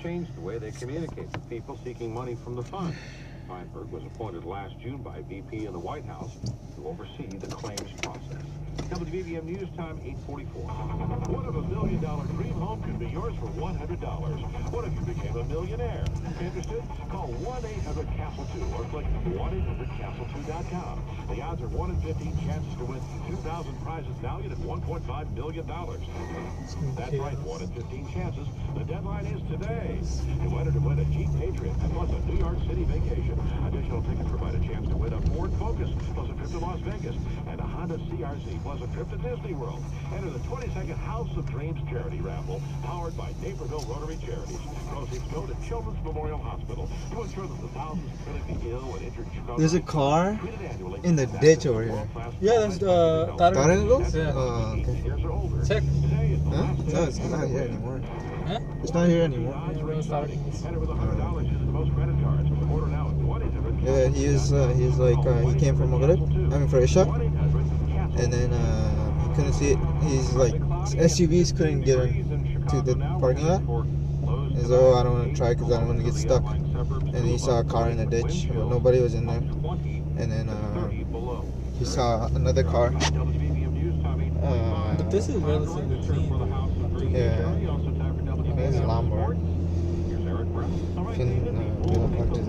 changed the way they communicate with people seeking money from the fund. Feinberg was appointed last June by VP in the White House to oversee the claims process. WBBM News Time, 8:44. What if $1 million dream home could be yours for $100? What if you became a millionaire? Interested? Call 1-800-CASTLE-2 or click 1-800-CASTLE2.com. The odds are 1 in 15 chances to win 2,000 prizes valued at $1.5 million. That's right, 1 in 15 chances. The deadline is today. You enter to win a Jeep Patriot plus a New York City vacation. Additional tickets provide a chance to win a Ford Focus plus a trip to Las Vegas and a Honda CRZ plus a trip to Disney World. Enter the 22nd House of Dreams charity raffle powered by Naperville Rotary Charities. Proceeds go to Children's Memorial Hospital to ensure that the thousands of critically ill and injured Chicago. There's a car in the ditch over here. Yeah, that's Tarangles? Yeah. Oh, okay. Check. Huh? No, it's not here anymore. Huh? It's not here anymore. Yeah, he is like, he came from Maghreb, I mean, for Isha. And then, he couldn't see it. He's like, SUVs couldn't get him to the parking lot. And so, I don't want to try because I don't want to get stuck. And he saw a car in the ditch, but nobody was in there. And then, he saw another car. But this is relatively clean. Yeah. This is a lawnmower. Can get up back to the...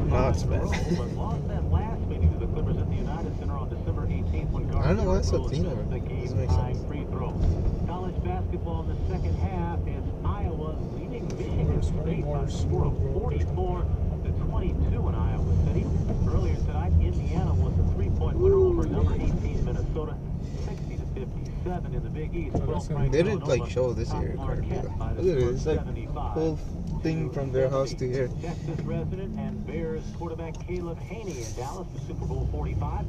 Now it's bad. I don't know why it's so clean over there. Doesn't make sense. College basketball in the second half is Iowa leading Michigan State by a score of 44-22 in Iowa City. Earlier tonight, Indiana was a 3-point winner over number 18 Minnesota, 60-57 in the Big East. They didn't like show this year. Look at it. It's like whole thing from their house to here. Texas resident and Bears quarterback Caleb Haney in Dallas to Super Bowl 45.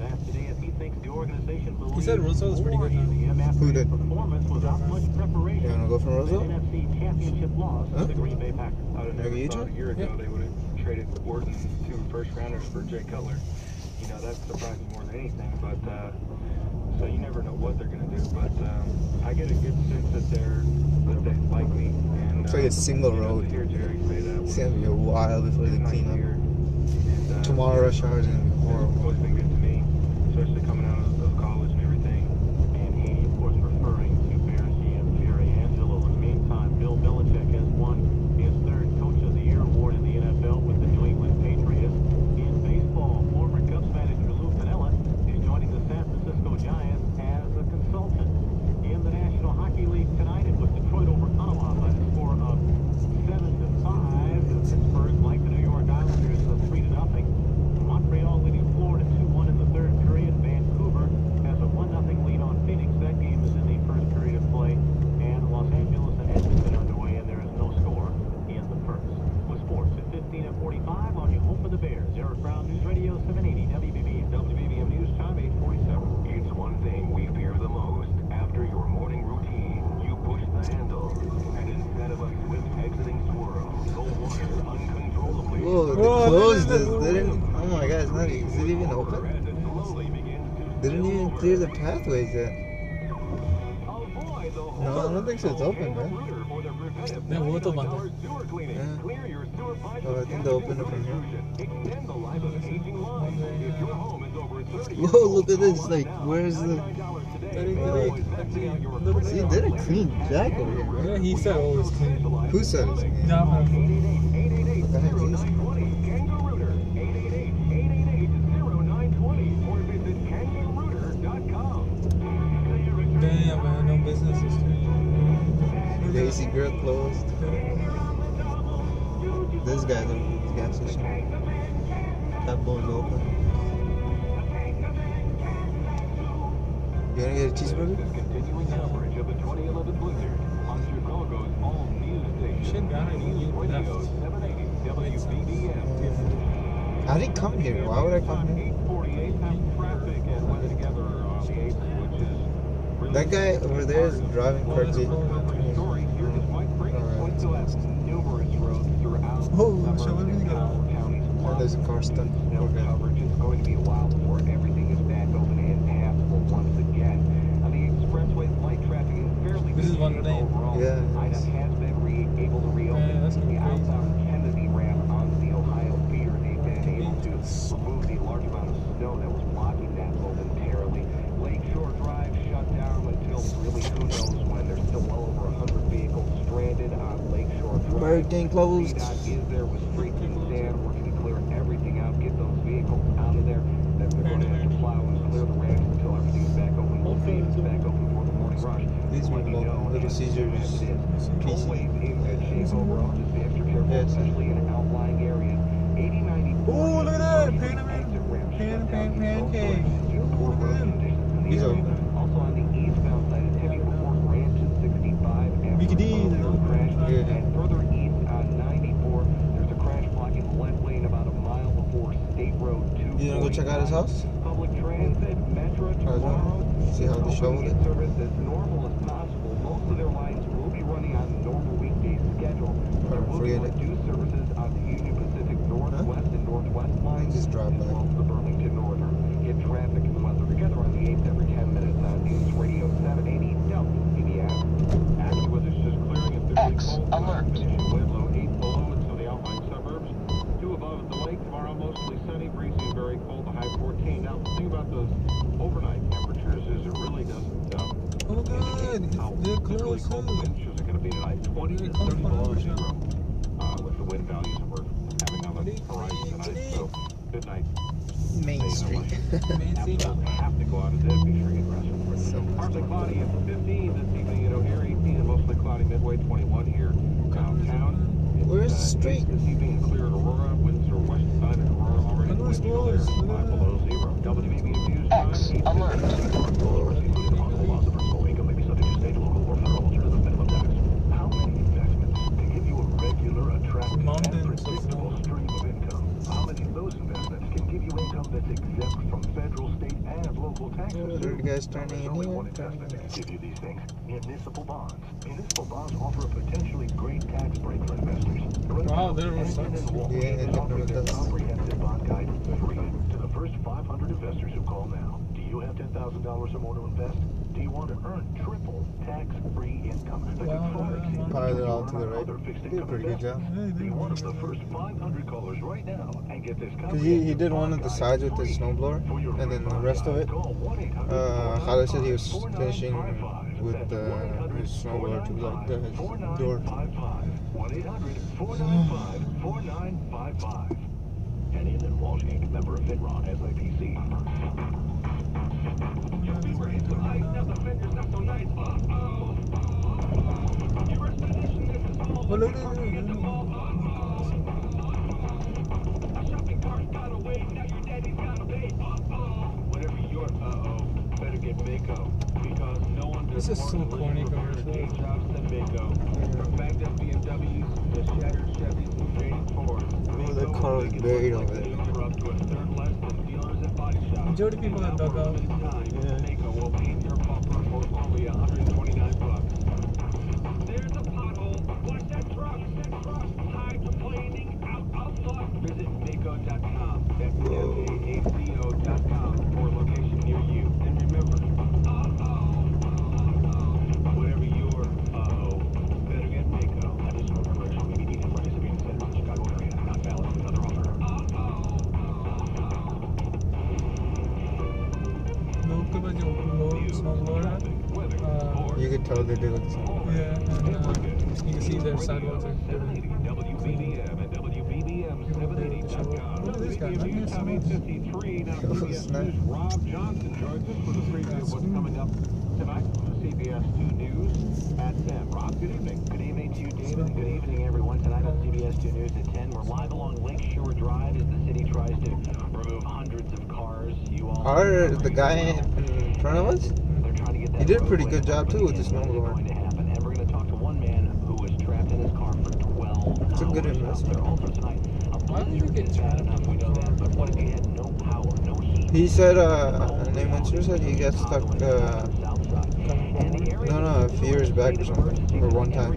Asked today if he thinks the organization believes He said Roseville's pretty good now. Who did? Performance without much preparation. You wanna go from Roseville? NFC championship loss to the Green Bay Packers. I would have never Maybe thought a year ago Yeah. they would have traded Wharton 2 first-rounders for Jay Cutler. You know, that surprised me more than anything. But so you never know what they're going to do. But I get a good sense that they like me. And It's like a single road. To hear Jerry say that It's gonna be a while before they clean up. And, Tomorrow rush hour is gonna be It's horrible. always been good to me, especially coming out of college and everything. And he, of course, referring to Bears GM Jerry Angelo. In the meantime, Bill Belichick has won his 3rd Coach of the Year award in the NFL with the New England Patriots. In baseball, former Cubs manager Lou Piniella is joining the San Francisco Giants as a consultant. In the National Hockey League tonight, it was Detroit over Ottawa by the score of 7-5. Pittsburgh, like the New York Islanders, 3-0. Montreal leading Florida 2-1 in the 3rd period. Vancouver has a 1-0 lead on Phoenix. That game is in the 1st period of play. And Los Angeles and Edmonton underway, and there is no score in the 1st. With sports at 15:45 on your home for the Bears. Eric Brown, News Radio 780 WBBM. WBBM News Time 8:47. It's one thing we fear the most. After your morning routine, you push the handle, and instead of a swift exiting swirl, the water uncontrollably. Whoa, they closed this. They didn't. Oh my god, it's not. Is it even open? They didn't even clear the pathways yet. No, I don't think so. It's open, man. Yeah, both of them. Yeah. Oh, I think they opened it from here. Whoa, look at this. Like, where's the... See, they did a clean jack over here, Yeah, man. he said it was clean. Who said it's clean? No, What the heck is this? damn, man, no businesses. Lazy Grill closed. This guy's at the gas station. That board's open. You wanna get a cheeseburger? Shit, man, you left. I didn't come here. Why would I come here? That guy over there is driving correctly. Oh, so what do we got? Oh, there's a car stuck. Coverage is going to be a while before everything is back open and passable once again. nice. has been able to reopen. Man, that's gonna be The crazy. outbound Kennedy ramp onto the Ohio feeder. They've been able to remove the large amount of snow that was blocking that momentarily. Lakeshore Drive shut down until really who knows when. There's still well over 100 vehicles stranded on Lakeshore Drive. Everything closed. CDOT is there with streets and sand working to clear everything out, get those vehicles out of there. Then they're going to have to plow and clear the ramps until everything's back open. We'll see if it's back open for the morning rush. These were Little Caesars pieces. Always in good shape overall. Just be extra careful, Yes. especially in outlying areas. 80-90. Oh, look at that! Pancake. Look at him. He's open. Also on the eastbound side, it's heavy before Ranch and 65 after Mickey D. the crash. Yeah. And further east on 94, there's a crash blocking the left lane about a mile before State Road 2. You gonna go check out his house? Public transit, Metro tomorrow. See how they shoveled it? Service as normal as possible. Most of their lines will be running on normal weekday schedule. There will be Forget it. reduced services on the Union Pacific Northwest and Northwest lines, Just drop as by. well as the Burlington Northern. Get traffic and weather together on the 8th every 10 minutes on News Radio 780 WBBM. Active weather's just clearing at 50 X cold. alert. Finishing wind low 8 below and so the outlying suburbs. 2 above at the lake. Tomorrow mostly sunny, breezy, and very cold. The high 14. Now the thing about those overnight temperatures is it really doesn't Oh, good. how They're literally close, cold the too. wind chills are going to be tonight. 20 to 30 below zero with the wind values that we're having on the horizon tonight. So good night. Main Street. Main Street. Have to go out of bed. Be sure you get dressed. Partly cloudy at 15 this evening in O'Hare, 18 and mostly cloudy midway, 21 here downtown. Where's the street? This evening and clear at Aurora. Winds are west side of Aurora already. I know it's Wind chill there, close. 5 below zero. WBBM News time. X 8:50. alert. How many investments to give you a regular, attractive, and Mountains of predictable snow. stream of income? How many of those investments can give you income that's exempt from federal, state, and local taxes? Where are you guys turning There's in only here? one investment that can give you these things: municipal bonds. Municipal bonds offer a potentially great tax break for investors. Wow, there was Henderson such- and Walker Yeah, is offering their that's- comprehensive bond guide free to the first 500 investors who call now. Do you have $10,000 or more to invest? Do you want to earn triple tax-free income that Wow, could far exceed wow. Pilot what you all earn to the on right. other fixed He did a income pretty good job. investments? Be one of the first 500 callers right now and get this Cause he did one of the sides with his snowblower, and then the rest of it, Khaled said he was finishing with his snowblower to like his door. 1-800-495-4955. And in and Walsh Inc., member of FINRA, SIPC. Oh, look at it. Whatever your better get Mako, because no one does This is more so collision corny repair commercial. paint jobs than Mako. From bagged up BMWs to shattered Chevys and faded Fords, Oh, that Mako car will was make it buried look over like there. they are up to a third less than dealers and body shops. Majority of people And are now dug for a out. limited time, Yeah. Mako will paint your bumper for only $129. There's a pothole. Watch that truck. Hydroplaning out of luck. Visit Mako.com. That's MAACO.com for a location near you. And remember, whatever your better get Mako. Additional commercial may be needed for distributing centers in Chicago area. Not valid with other offer. लोग के पास जो लोग snowblower है, You could tell they did it. yeah, and you can see their sidewalks are good. WBBM and WBBM780.com. Look at this guy, WBBM man, News time he's 8:53. Now Oh, CBS snap. News' Rob Johnson joins us with a preview of what's coming up tonight on CBS 2 News at 10. Rob, good evening. Good evening to you, David, and good evening, everyone. Tonight on CBS 2 News at 10, we're live along Lakeshore Drive as the city tries to remove hundreds of cars. You all The guy in front of us, they're trying to get that he did a pretty roadway good job too with the going snowblower. to happen. And we're going to talk to one man who was trapped in his car for 12 It's a good hours. investment. There also tonight, a Why did you blizzard get is bad trapped enough, we know that, but what if he had no power, no heat? He said, name Winter said he got stuck, South side. And the area no, a few years back or something, or one time.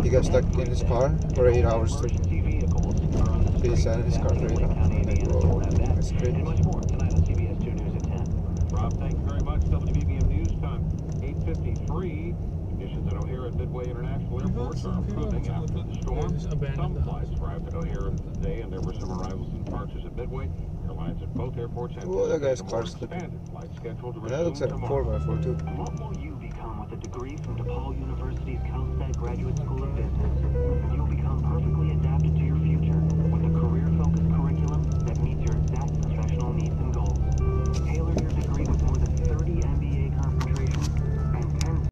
He got stuck in his car for 8 hours. So Emergency vehicles are on the he sat in his car for 8 hours. Like, whoa, that's and crazy. much more tonight on CBS 2 News at 10. Rob, thank you very much. WBBM News time 8:53. Conditions at O'Hare and Midway International Airports are improving after the storm. Some flights arrived at O'Hare today, and there were some arrivals and departures at Midway. Airlines at both airports have Oh, that guy's car's expanded flight schedule to that looks like a 4x4 too. What will you become with a degree from DePaul University's Kelstead Graduate School of Business? You'll become perfectly adapted to your